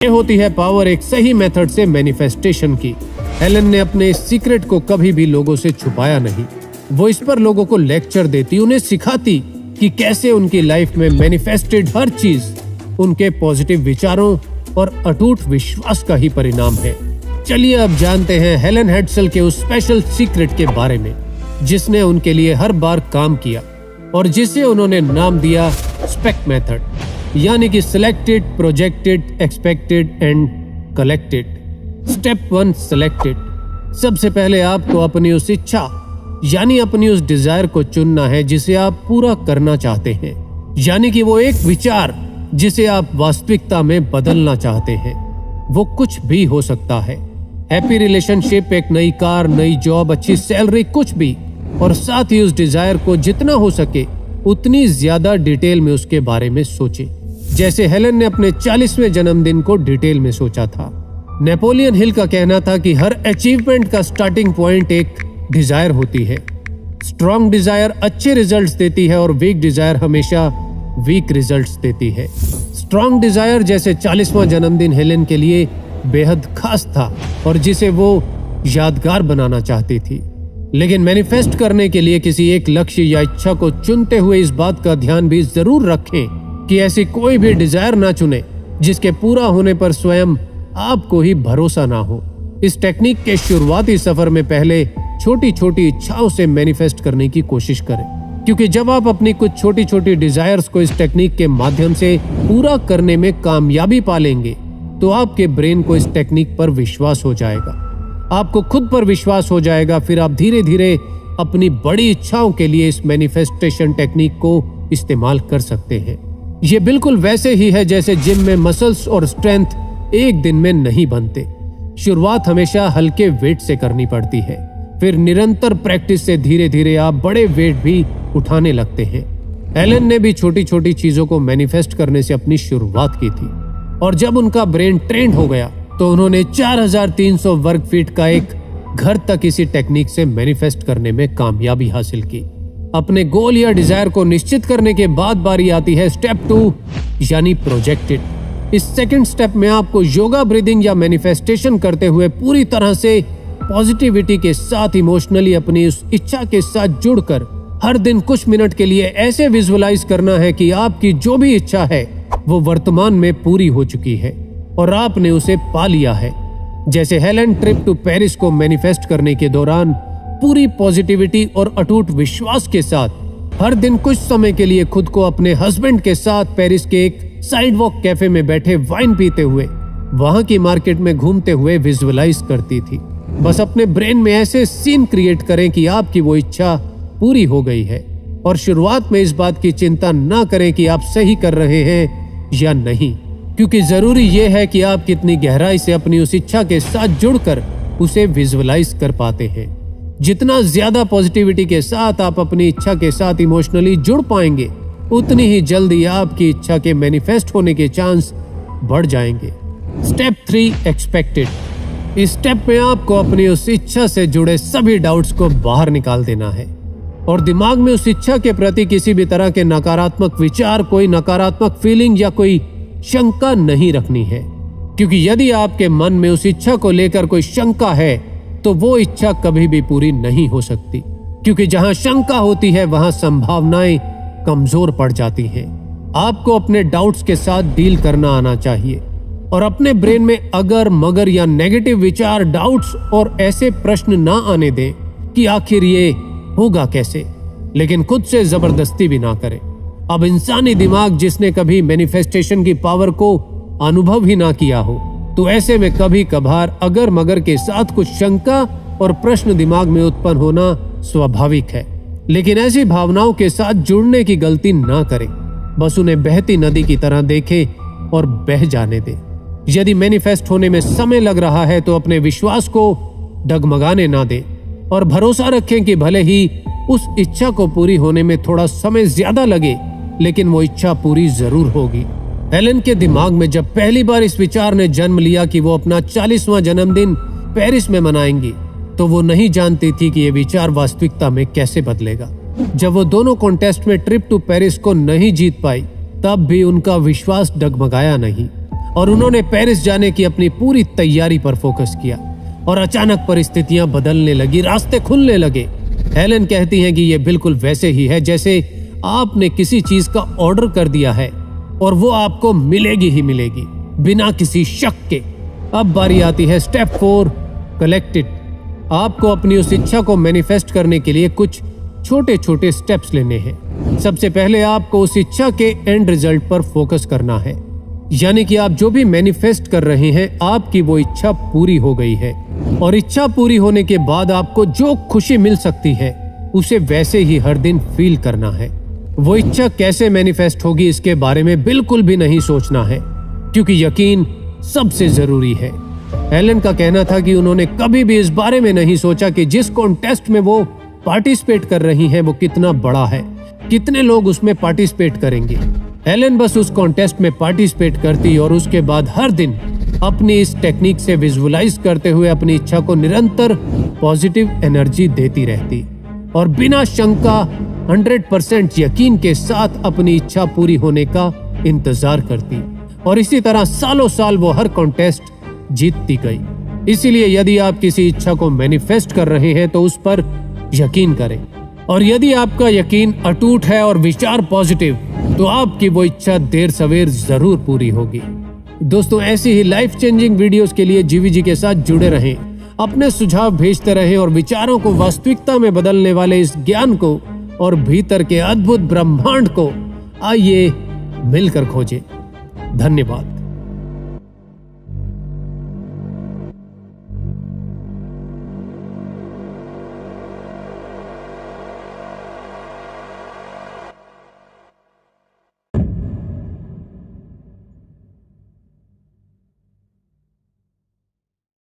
ये होती है पावर एक सही मेथड से मैनिफेस्टेशन की। हेलन ने अपने इस सीक्रेट को कभी भी लोगों से छुपाया नहीं। वो इस पर लोगों को लेक्चर देती, उन्हें सिखाती कि कैसे उनकी लाइफ में मैनिफेस्टेड हर चीज उनके पॉजिटिव विचारों और अटूट विश्वास का ही परिणाम है। चलिए अब जानते हैं हेलन हेड्सल के उस स्पेशल सीक्रेट के बारे में जिसने उनके लिए हर बार काम किया और जिसे उन्होंने नाम दिया स्पेक मेथड, यानी कि selected, projected, expected and collected. Step 1, selected. सबसे पहले आपको अपनी उस इच्छा यानी अपनी उस डिजायर को चुनना है जिसे आप पूरा करना चाहते हैं, यानी कि वो एक विचार जिसे आप वास्तविकता में बदलना चाहते हैं। वो कुछ भी हो सकता है, हैप्पी रिलेशनशिप, एक नई कार, नई जॉब, अच्छी सैलरी, कुछ भी। और साथ ही उस डिजायर को जितना हो सके उतनी ज्यादा डिटेल में उसके बारे में सोचें, जैसे हेलन ने अपने 40वें जन्मदिन को डिटेल में सोचा था। नेपोलियन हिल का कहना था कि हर अचीवमेंट का स्टार्टिंग पॉइंट एक डिजायर होती है। स्ट्रॉन्ग डिजायर अच्छे रिजल्ट्स देती है और वीक डिजायर हमेशा वीक रिजल्ट्स देती है। स्ट्रॉन्ग डिजायर जैसे 40वां जन्मदिन हेलन के लिए बेहद खास था और जिसे वो यादगार बनाना चाहती थी। लेकिन मैनिफेस्ट करने के लिए किसी एक लक्ष्य या इच्छा को चुनते हुए इस बात का ध्यान भी जरूर रखें कि ऐसी कोई भी डिजायर ना चुने जिसके पूरा होने पर स्वयं आपको ही भरोसा ना हो। इस टेक्निक के शुरुआती सफर में पहले छोटी छोटी इच्छाओं से मैनिफेस्ट करने की कोशिश करें, क्योंकि जब आप अपनी कुछ छोटी छोटी डिजायर्स को इस टेक्निक के माध्यम से पूरा करने में कामयाबी पालेंगे तो आपके ब्रेन को इस टेक्निक पर विश्वास हो जाएगा, आपको खुद पर विश्वास हो जाएगा। फिर आप धीरे धीरे अपनी बड़ी इच्छाओं के लिए इस मैनिफेस्टेशन टेक्निक को इस्तेमाल कर सकते हैं। ये बिल्कुल वैसे ही है जैसे जिम में मसल्स और स्ट्रेंथ एक दिन में नहीं बनते। शुरुआत हमेशा हल्के वेट से करनी पड़ती है, फिर निरंतर प्रैक्टिस से धीरे धीरे आप बड़े वेट भी उठाने लगते हैं। हेलन ने भी छोटी छोटी चीजों को मैनिफेस्ट करने से अपनी शुरुआत की थी और जब उनका ब्रेन ट्रेंड हो गया तो उन्होंने 4300 वर्ग फीट का एक घर तक इसी टेक्निक से मैनिफेस्ट करने में कामयाबी हासिल की। अपने गोल या डिजायर को निश्चित करने के बाद बारी आती है स्टेप 2 यानी प्रोजेक्टेड। इस सेकंड स्टेप में आपको योगा, ब्रीदिंग या मैनिफेस्टेशन करते हुए पूरी तरह से पॉजिटिविटी के साथ इमोशनली अपनी उस इच्छा के साथ जुड़कर हर दिन कुछ मिनट के लिए ऐसे विजुअलाइज करना है कि आपकी जो भी इच्छा है वो वर्तमान में पूरी हो चुकी है और आपने उसे पा लिया है। जैसे हेलन ट्रिप टू पेरिस को मैनिफेस्ट करने के दौरान पूरी पॉजिटिविटी और अटूट विश्वास के साथ हर दिन कुछ समय के लिए खुद को अपने हस्बैंड के साथ पेरिस के एक साइडवॉक कैफे में बैठे वाइन पीते हुए वहां की मार्केट में घूमते हुए विजुअलाइज करती थी। बस अपने ब्रेन में ऐसे सीन क्रिएट करें कि आपकी वो इच्छा पूरी हो गई है और शुरुआत में इस बात की चिंता ना करें कि आप सही कर रहे हैं या नहीं, क्योंकि जरूरी यह है कि आप कितनी गहराई से अपनी उस इच्छा के साथ जुड़कर उसे विजुअलाइज कर पाते हैं। जितना ज्यादा पॉजिटिविटी के साथ आप अपनी इच्छा के साथ इमोशनली जुड़ पाएंगे उतनी ही जल्दी आपकी इच्छा के मैनिफेस्ट होने के चांस बढ़ जाएंगे। Step 3, expected. इस स्टेप में आपको अपनी उस इच्छा से जुड़े सभी डाउट्स को बाहर निकाल देना है और दिमाग में उस इच्छा के प्रति किसी भी तरह के नकारात्मक विचार, कोई नकारात्मक फीलिंग या कोई शंका नहीं रखनी है, क्योंकि यदि आपके मन में उस इच्छा को लेकर कोई शंका है तो वो इच्छा कभी भी पूरी नहीं हो सकती, क्योंकि जहां शंका होती है वहां संभावनाएं कमजोर पड़ जाती हैं। आपको अपने डाउट्स के साथ डील करना आना चाहिए और अपने ब्रेन में अगर मगर या नेगेटिव विचार, डाउट्स और ऐसे प्रश्न ना आने दें कि आखिर ये होगा कैसे, लेकिन खुद से जबरदस्ती भी ना करें। अब इंसानी दिमाग जिसने कभी मैनिफेस्टेशन की पावर को अनुभव ही ना किया हो तो ऐसे में कभी कभार अगर मगर के साथ कुछ शंका और प्रश्न दिमाग में उत्पन्न होना स्वाभाविक है, लेकिन ऐसी भावनाओं के साथ जुड़ने की गलती ना करें। बस उन्हें बहती नदी की तरह देखें और बह जाने दें। यदि मैनिफेस्ट होने में समय लग रहा है तो अपने विश्वास को डगमगाने ना दें और भरोसा रखें कि भले ही उस इच्छा को पूरी होने में थोड़ा समय ज्यादा लगे लेकिन वो इच्छा पूरी जरूर होगी। हेलन के दिमाग में जब पहली बार इस विचार ने जन्म लिया कि वो अपना 40वां जन्मदिन पेरिस में मनाएंगी तो वो नहीं जानती थी कि ये विचार वास्तविकता में कैसे बदलेगा। जब वो दोनों कॉन्टेस्ट में ट्रिप टू पेरिस को नहीं जीत पाई तब भी उनका विश्वास डगमगाया नहीं। और उन्होंने पेरिस जाने की अपनी पूरी तैयारी पर फोकस किया और अचानक परिस्थितियां बदलने लगी, रास्ते खुलने लगे। हेलेन कहती हैं कि यह बिल्कुल वैसे ही है जैसे आपने किसी चीज का ऑर्डर कर दिया है और वो आपको मिलेगी ही मिलेगी, बिना किसी शक के। अब बारी आती है स्टेप 4, कलेक्ट इट। आपको अपनी उस इच्छा को मैनिफेस्ट करने के लिए कुछ छोटे छोटे स्टेप्स लेने हैं। सबसे पहले आपको उस इच्छा के एंड रिजल्ट पर फोकस करना है, यानी कि आप जो भी मैनिफेस्ट कर रहे हैं आपकी वो इच्छा पूरी हो गई है। और इच्छा पूरी होने के बाद आपको जो खुशी मिल सकती है उसे वैसे ही हर दिन फील करना है। वो इच्छा कैसे मैनिफेस्ट होगी इसके बारे में बिल्कुल भी नहीं सोचना है, क्योंकि यकीन सबसे जरूरी है। हेलेन का कहना था कि उन्होंने कभी भी इस बारे में नहीं सोचा कि जिस कॉन्टेस्ट में वो पार्टिसिपेट कर रही हैं वो कितना बड़ा है, कितने लोग उसमें पार्टिसिपेट करेंगे। हेलेन बस उस कॉन्टेस्ट में पार्टिसिपेट करती और उसके बाद हर दिन अपनी इस टेक्निक से विजुअलाइज करते हुए अपनी इच्छा को निरंतर पॉजिटिव एनर्जी देती रहती और बिना शंका 100% यकीन के साथ अपनी इच्छा पूरी होने का इंतजार करती। और इसी तरह सालों साल वो हर कॉन्टेस्ट जीतती गई। इसीलिए यदि आप किसी इच्छा को मैनिफेस्ट कर रहे हैं तो उस पर यकीन करें, और यदि आपका यकीन अटूट है और विचार पॉजिटिव, तो आपकी वो इच्छा देर सवेर जरूर पूरी होगी। दोस्तों, ऐसी ही लाइफ चेंजिंग वीडियोस के लिए जीवीजी के साथ जुड़े रहें, अपने सुझाव भेजते रहें और विचारों को वास्तविकता में बदलने वाले इस ज्ञान को और भीतर के अद्भुत ब्रह्मांड को आइए मिलकर खोजें। धन्यवाद।